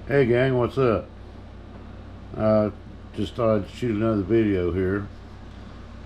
Hey gang, what's up? Just thought I'd shoot another video here.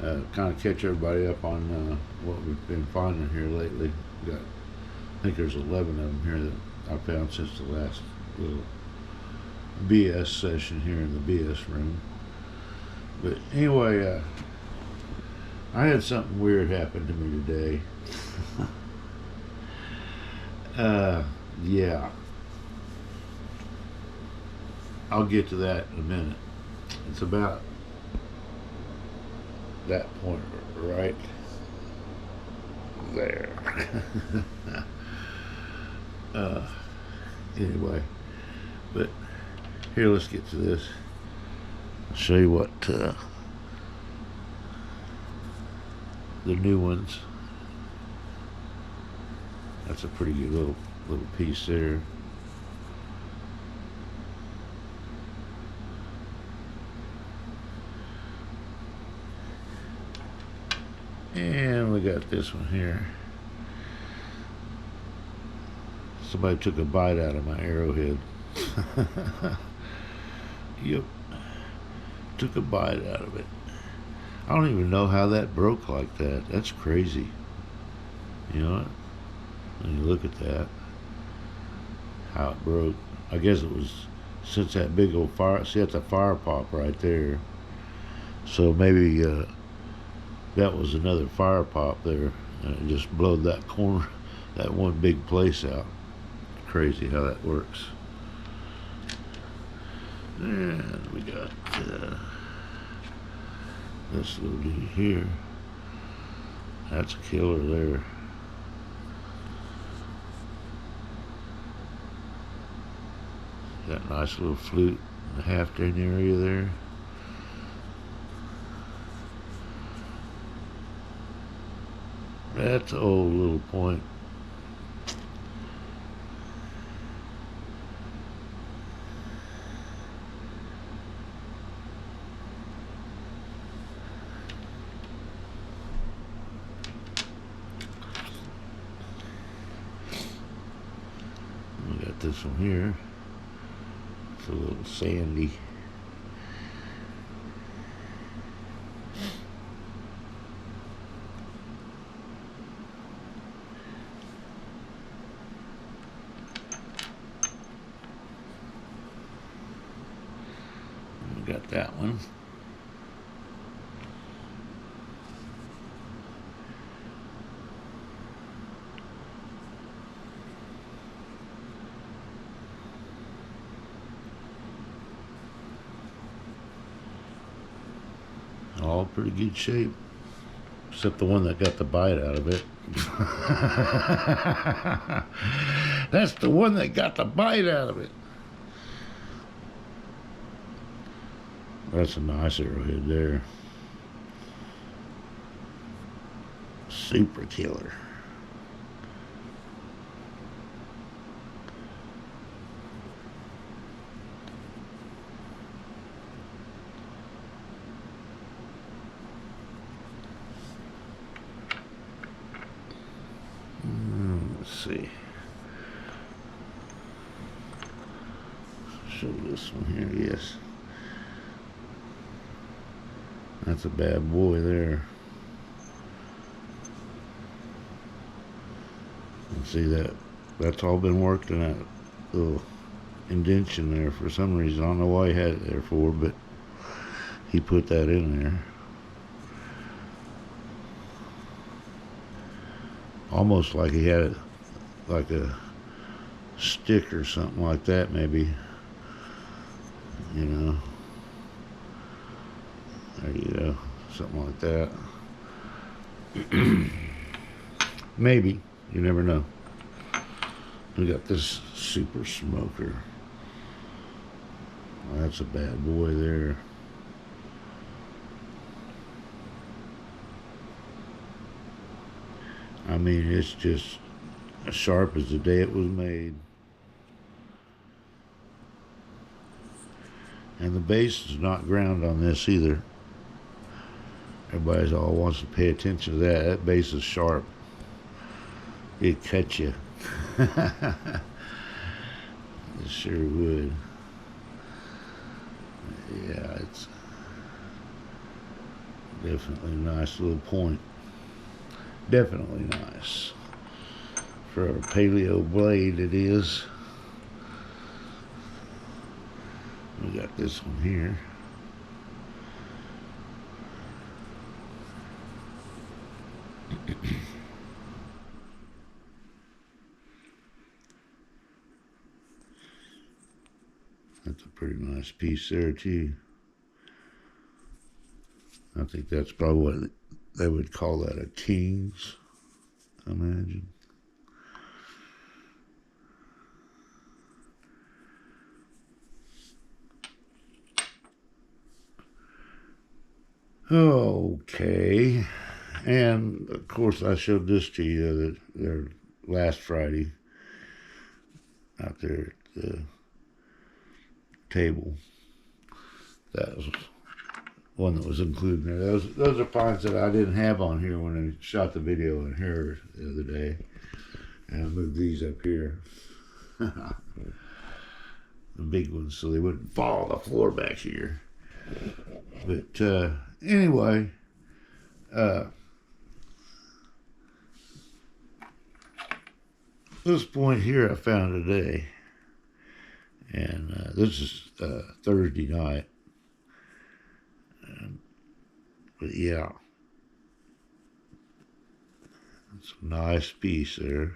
Kind of catch everybody up on what we've been finding here lately. I think there's 11 of them here that I found since the last little BS session here in the BS room. But anyway, I had something weird happen to me today. Yeah, I'll get to that in a minute. It's about that point right there. uh, anyway, but here, let's get to this. I'll show you what the new ones. That's a pretty good little piece there. And we got this one here. Somebody took a bite out of my arrowhead. Yep. Took a bite out of it. I don't even know how that broke like that. That's crazy. You know what? When you look at that, how it broke. I guess it was since that big old fire. See, that's a fire pop right there. So maybe that was another fire pop there, and it just blowed that corner, that one big place out. Crazy how that works. And we got this little dude here. That's a killer there. Got a nice little flute in the half-turn area there. That's an old little point. We got this one here. It's a little sandy. We got that one. All pretty good shape, except the one that got the bite out of it. That's the one that got the bite out of it. That's a nice arrowhead there. Super killer. Let's see. Show this one here. Yes. That's a bad boy there. And see that's all been worked in that little indention there for some reason. I don't know why he had it there for, but he put that in there. Almost like he had it like a stick or something like that, maybe. You know. There you go. Something like that. Maybe. You never know. We got this super smoker. Well, that's a bad boy there. I mean, it's just as sharp as the day it was made. And the base is not ground on this either. Everybody's all wants to pay attention to that. That base is sharp. It cut you. It's sure would. Yeah, it's definitely a nice little point. Definitely nice. For a paleo blade it is. We got this one here. That's a pretty nice piece there too. I think that's probably what they would call that a King's, I imagine. Okay. And of course, I showed this to you there last Friday out there at the table. That was one that was included there. Those are pines that I didn't have on here when I shot the video in here the other day. And I moved these up here. The big ones so they wouldn't fall on the floor back here. But anyway, this point here I found today. And this is Thursday night. But yeah, it's a nice piece there.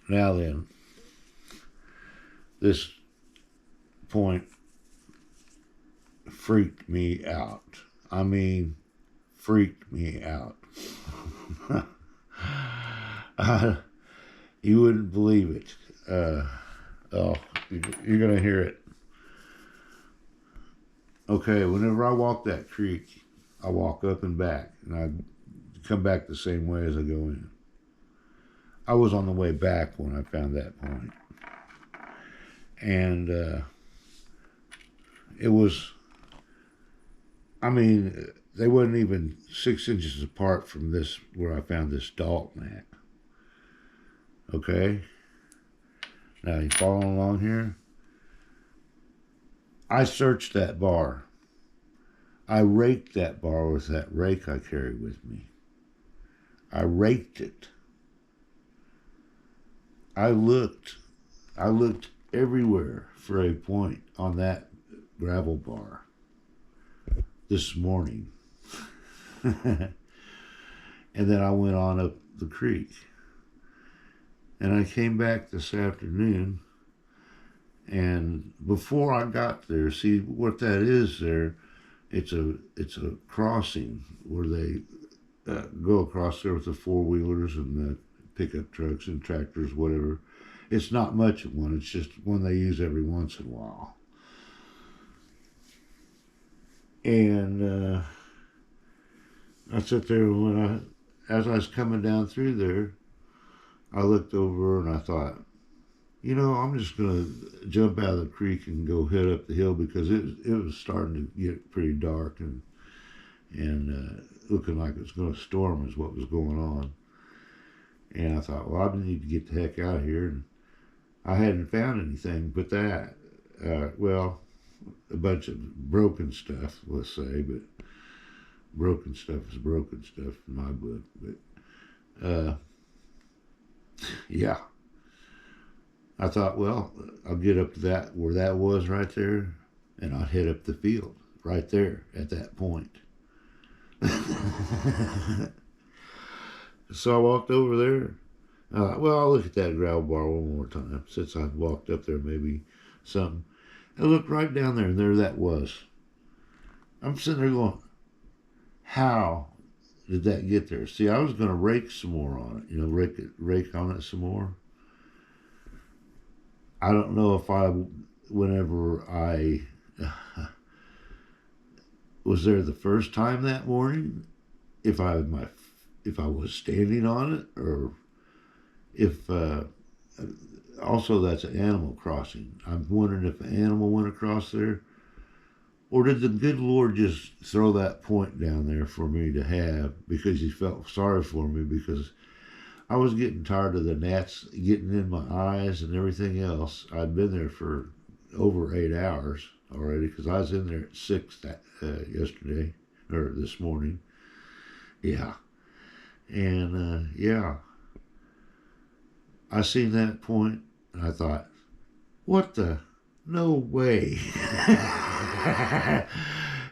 Now then, this point freaked me out. I mean, freaked me out. You wouldn't believe it. Oh, you're going to hear it. Okay, whenever I walk that creek, I walk up and back, and I come back the same way as I go in. I was on the way back when I found that point. And it was, I mean, they wasn't even 6 inches apart from this, where I found this Dalton at. Okay? Now, you following along here? I searched that bar. I raked that bar with that rake I carry with me. I raked it. I looked everywhere for a point on that gravel bar this morning. And then I went on up the creek. And I came back this afternoon, and before I got there, see what that is there, it's a crossing where they go across there with the four-wheelers and the pickup trucks and tractors, whatever. It's not much of one. It's just one they use every once in a while. And I sat there as I was coming down through there, I looked over and I thought, you know, I'm just going to jump out of the creek and go head up the hill because it was starting to get pretty dark and looking like it was going to storm is what was going on. And I thought, well, I need to get the heck out of here. And I hadn't found anything but that. Well, a bunch of broken stuff, let's say, but broken stuff is broken stuff in my book. But, yeah. I thought, well, I'll get up to that, where that was right there, and I'll head up the field right there at that point. So I walked over there. I thought, well, I'll look at that gravel bar one more time since I've walked up there, maybe something. I looked right down there, and there that was. I'm sitting there going, how did that get there? See, I was going to rake some more on it, rake on it some more. I don't know if whenever I was there the first time that morning, if I was standing on it, or if also that's an animal crossing. I'm wondering if an animal went across there, Or did the good Lord just throw that point down there for me to have because he felt sorry for me because I was getting tired of the gnats getting in my eyes and everything else. I'd been there for over 8 hours already because I was in there at 6 yesterday or this morning. Yeah. And yeah, I seen that point and I thought, what the? No way.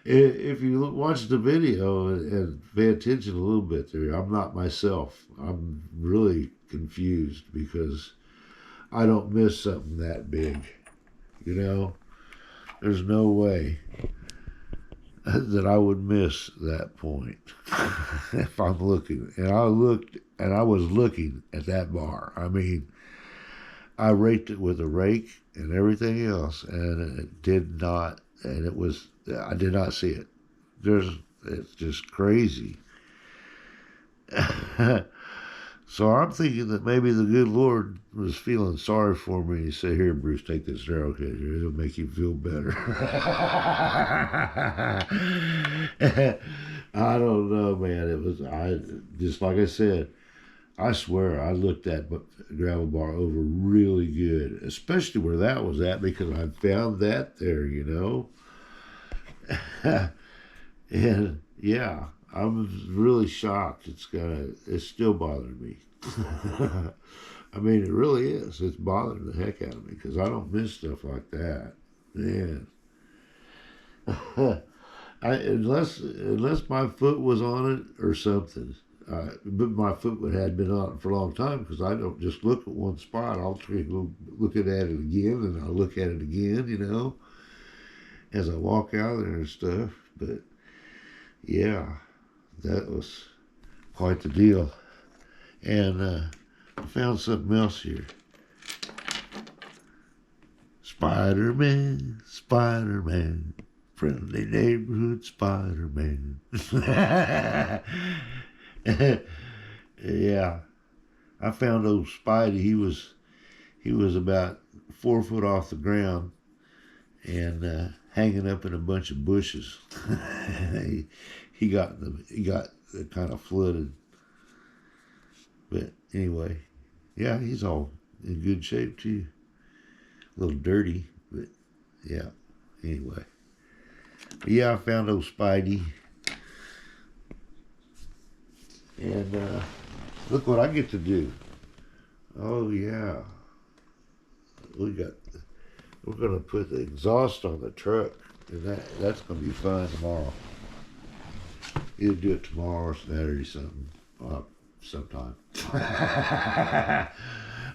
If you watch the video and pay attention a little bit there, I'm not myself. I'm really confused because I don't miss something that big. You know, there's no way that I would miss that point if I'm looking. And I looked, and I was looking at that bar. I mean, I raked it with a rake and everything else, and it did not. And it was, I did not see it. It's just crazy. So I'm thinking that maybe the good Lord was feeling sorry for me. He said, "Here, Bruce, take this arrowhead. It'll make you feel better." I don't know, man. It was just like I said. I swear I looked that gravel bar over really good, especially where that was at because I found that there, and yeah, I was really shocked. It's still bothering me. I mean, it really is. It's bothering the heck out of me because I don't miss stuff like that, man. Unless my foot was on it or something. But my foot had been on it for a long time because I don't just look at one spot. I'll look at it again and I'll look at it again, as I walk out there and stuff. But yeah, that was quite the deal. And I found something else here. Spider-Man, Spider-Man, friendly neighborhood Spider-Man. Yeah, I found old Spidey. He was about 4 foot off the ground and hanging up in a bunch of bushes. he got kind of flooded, but anyway, yeah, he's all in good shape too. A little dirty, but yeah. Anyway, but yeah, I found old Spidey. And look what I get to do. Oh yeah, we're gonna put the exhaust on the truck, and that's gonna be fun tomorrow. Either do it tomorrow or Saturday sometime.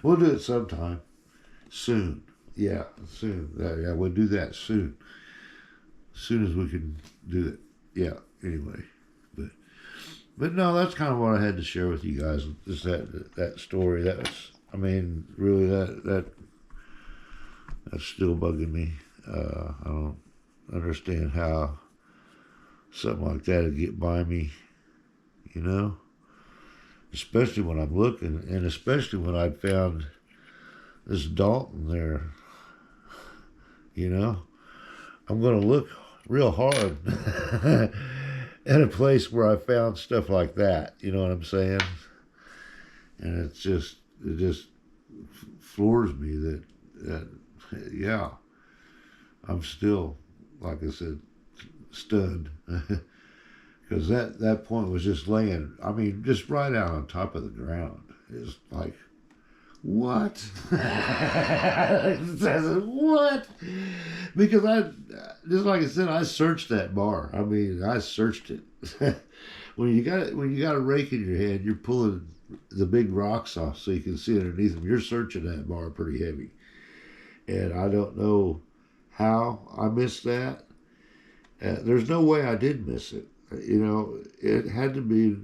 We'll do it sometime soon. Yeah, soon. Yeah, we'll do that soon. As soon as we can do it. Yeah. Anyway. But no, that's kind of what I had to share with you guys. Just that story. That was, I mean, really that's still bugging me. I don't understand how something like that would get by me, Especially when I'm looking, and especially when I found this Dalton there, I'm going to look real hard. At a place where I found stuff like that, you know what I'm saying? And it just floors me that yeah, I'm still, like I said, stunned because that point was just laying. I mean, just right out on top of the ground. It's like, what? What? Because just like I said, I searched that bar. I mean, I searched it. when you got a rake in your hand, you're pulling the big rocks off so you can see underneath them. You're searching that bar pretty heavy, and I don't know how I missed that. There's no way I did miss it. It had to be.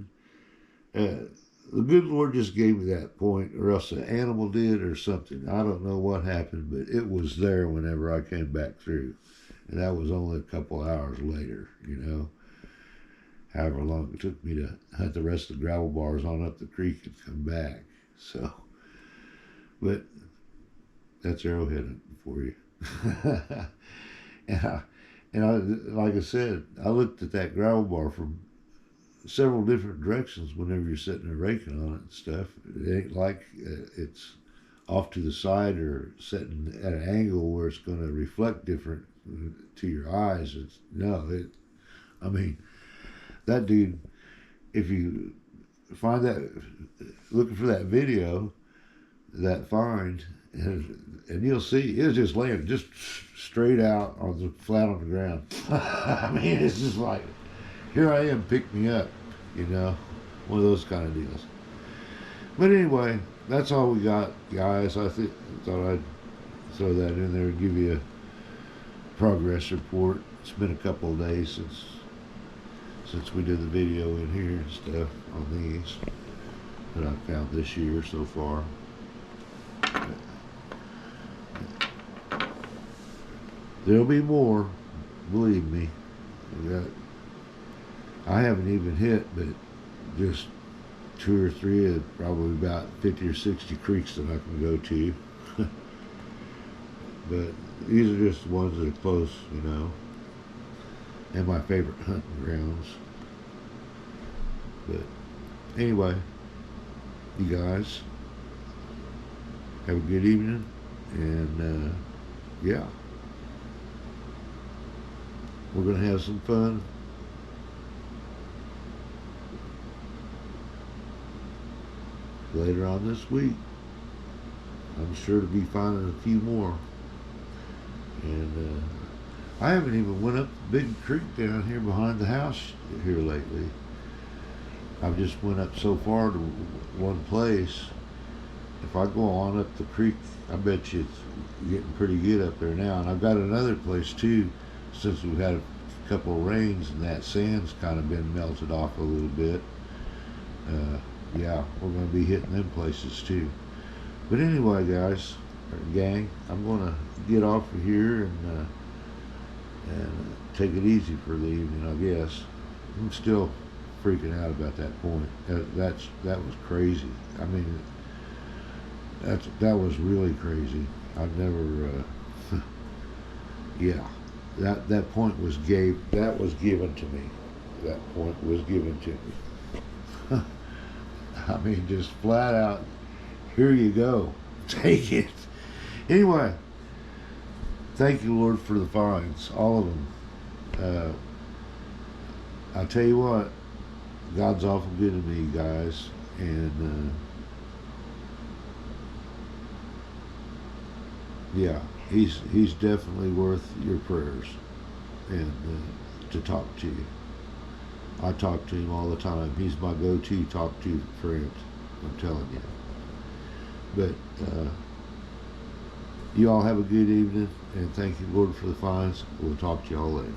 The good Lord just gave me that point, or else an animal did, or something. I don't know what happened, but it was there whenever I came back through. And that was only a couple hours later, However long it took me to hunt the rest of the gravel bars on up the creek and come back. So, but that's arrowhead hunting for you. And like I said, I looked at that gravel bar from several different directions whenever you're sitting there raking on it and stuff. It ain't like it's off to the side or sitting at an angle where it's going to reflect different to your eyes. It's no, it. I mean, that dude. If you find that, looking for that video, that find, and you'll see it's just laying just straight out on the flat on the ground. I mean, it's just like, here I am, pick me up, you know, one of those kind of deals. But anyway, that's all we got, guys. Thought I'd throw that in there and give you a progress report. It's been a couple of days since we did the video in here and stuff on these that I've found this year so far. There'll be more, believe me. I haven't even hit but just 2 or 3 of probably about 50 or 60 creeks that I can go to. But these are just the ones that are close, you know, and my favorite hunting grounds. But anyway, you guys have a good evening, and yeah, we're gonna have some fun. Later on this week, I'm sure to be finding a few more. And I haven't even went up the big creek down here behind the house here lately. I've just went up so far to one place. If I go on up the creek, I bet you it's getting pretty good up there now. And I've got another place too, since we've had a couple of rains and that sand's kind of been melted off a little bit. Yeah, we're going to be hitting them places too. But anyway, guys, gang, I'm going to get off of here and take it easy for the evening, I guess. I'm still freaking out about that point. That was crazy. I mean, that was really crazy. I've never. Yeah, that point was given to me. That point was given to me. I mean, just flat out, here you go, take it. Anyway, thank you, Lord, for the finds, all of them. I'll tell you what, God's awful good to me, guys, and yeah, he's definitely worth your prayers and to talk to you. I talk to him all the time. He's my go-to talk-to friend, I'm telling you. But you all have a good evening, and thank you, Lord, for the finds. We'll talk to y'all later.